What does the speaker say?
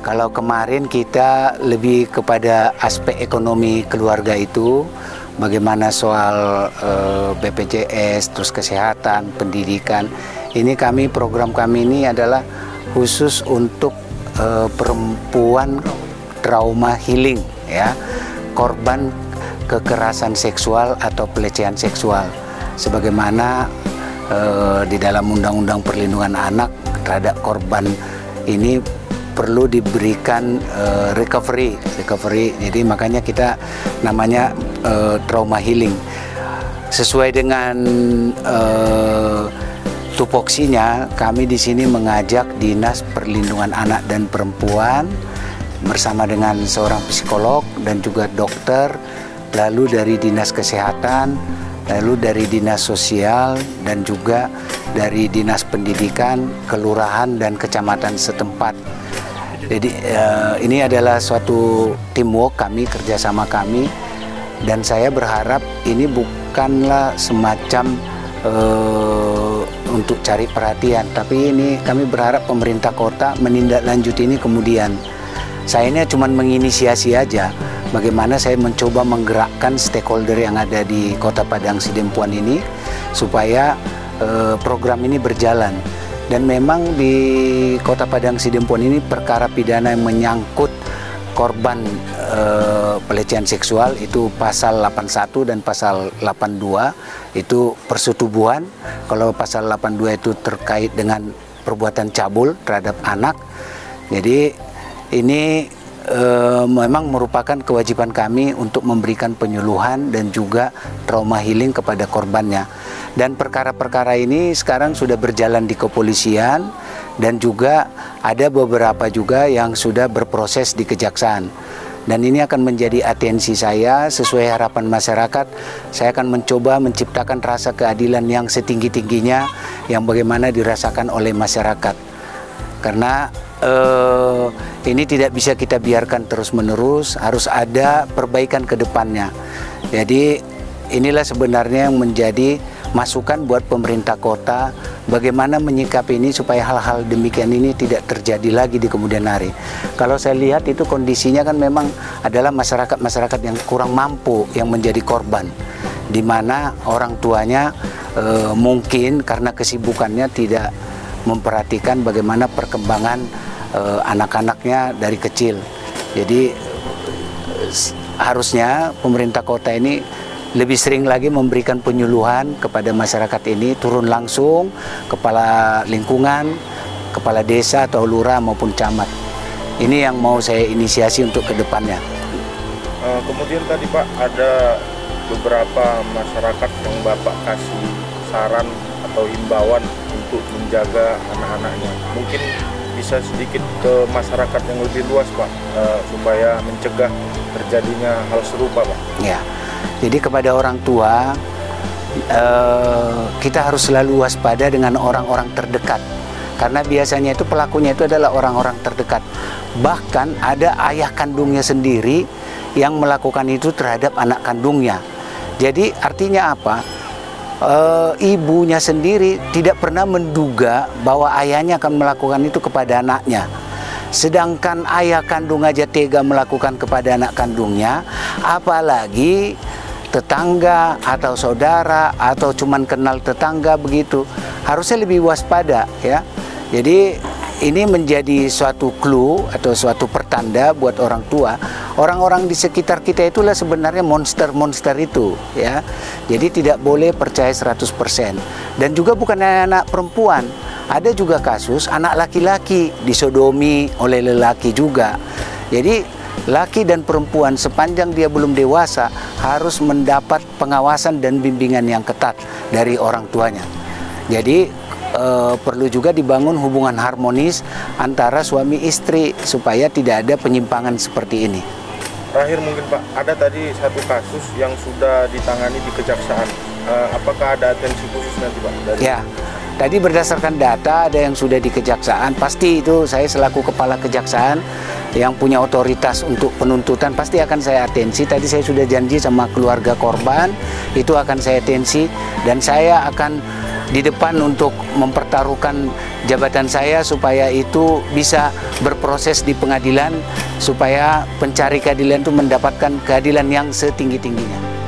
Kalau kemarin kita lebih kepada aspek ekonomi keluarga itu, bagaimana soal BPJS, terus kesehatan, pendidikan. Ini program kami ini adalah khusus untuk perempuan trauma healing, ya, korban kekerasan seksual atau pelecehan seksual. Sebagaimana di dalam Undang-Undang Perlindungan Anak terhadap korban ini perlu diberikan recovery. Jadi makanya kita namanya trauma healing. Sesuai dengan tupoksinya, kami di sini mengajak Dinas Perlindungan Anak dan Perempuan bersama dengan seorang psikolog dan juga dokter, lalu dari Dinas Kesehatan, lalu dari Dinas Sosial, dan juga dari Dinas Pendidikan, Kelurahan, dan Kecamatan setempat. Jadi ini adalah suatu teamwork kami, kerjasama kami, dan saya berharap ini bukanlah semacam untuk cari perhatian, tapi ini kami berharap pemerintah kota menindaklanjuti ini kemudian. Saya ini cuma menginisiasi aja, bagaimana saya mencoba menggerakkan stakeholder yang ada di Kota Padang Sidempuan ini supaya program ini berjalan. Dan memang di Kota Padang Sidempuan ini perkara pidana yang menyangkut korban pelecehan seksual itu pasal 81 dan pasal 82 itu persetubuhan. Kalau pasal 82 itu terkait dengan perbuatan cabul terhadap anak. Jadi ini memang merupakan kewajiban kami untuk memberikan penyuluhan dan juga trauma healing kepada korbannya. Dan perkara-perkara ini sekarang sudah berjalan di kepolisian dan juga ada beberapa juga yang sudah berproses di kejaksaan. Dan ini akan menjadi atensi saya sesuai harapan masyarakat. Saya akan mencoba menciptakan rasa keadilan yang setinggi-tingginya yang bagaimana dirasakan oleh masyarakat. Karena ini tidak bisa kita biarkan terus-menerus, harus ada perbaikan ke depannya. Jadi inilah sebenarnya yang menjadi masukan buat pemerintah kota, bagaimana menyikapi ini supaya hal-hal demikian ini tidak terjadi lagi di kemudian hari. Kalau saya lihat itu kondisinya kan memang adalah masyarakat-masyarakat yang kurang mampu yang menjadi korban, di mana orang tuanya mungkin karena kesibukannya tidak memperhatikan bagaimana perkembangan anak-anaknya dari kecil. Jadi harusnya pemerintah kota ini lebih sering lagi memberikan penyuluhan kepada masyarakat ini, turun langsung kepala lingkungan, kepala desa atau lurah maupun camat. Ini yang mau saya inisiasi untuk kedepannya. Kemudian tadi Pak, ada beberapa masyarakat yang Bapak kasih saran atau himbauan untuk menjaga anak-anaknya. Mungkin bisa sedikit ke masyarakat yang lebih luas Pak, supaya mencegah terjadinya hal serupa Pak. Ya, jadi kepada orang tua kita harus selalu waspada dengan orang-orang terdekat, karena biasanya itu pelakunya itu adalah orang-orang terdekat. Bahkan ada ayah kandungnya sendiri yang melakukan itu terhadap anak kandungnya. Jadi artinya apa? Ibunya sendiri tidak pernah menduga bahwa ayahnya akan melakukan itu kepada anaknya. Sedangkan ayah kandung aja tega melakukan kepada anak kandungnya, apalagi tetangga atau saudara atau cuman kenal tetangga begitu. Harusnya lebih waspada ya. Jadi ini menjadi suatu clue atau suatu pertanda buat orang tua. Orang-orang di sekitar kita itulah sebenarnya monster-monster itu ya. Jadi tidak boleh percaya 100%. Dan juga bukan anak perempuan. Ada juga kasus anak laki-laki disodomi oleh lelaki juga. Jadi laki dan perempuan sepanjang dia belum dewasa harus mendapat pengawasan dan bimbingan yang ketat dari orang tuanya. Jadi perlu juga dibangun hubungan harmonis antara suami istri supaya tidak ada penyimpangan seperti ini. Terakhir mungkin Pak, ada tadi satu kasus yang sudah ditangani di kejaksaan. Apakah ada atensi khusus nanti Pak? Ya, tadi berdasarkan data ada yang sudah di kejaksaan. Pasti itu saya selaku kepala kejaksaan yang punya otoritas untuk penuntutan pasti akan saya atensi. Tadi saya sudah janji sama keluarga korban, itu akan saya atensi dan saya akan di depan untuk mempertaruhkan jabatan saya supaya itu bisa berproses di pengadilan, supaya pencari keadilan itu mendapatkan keadilan yang setinggi-tingginya.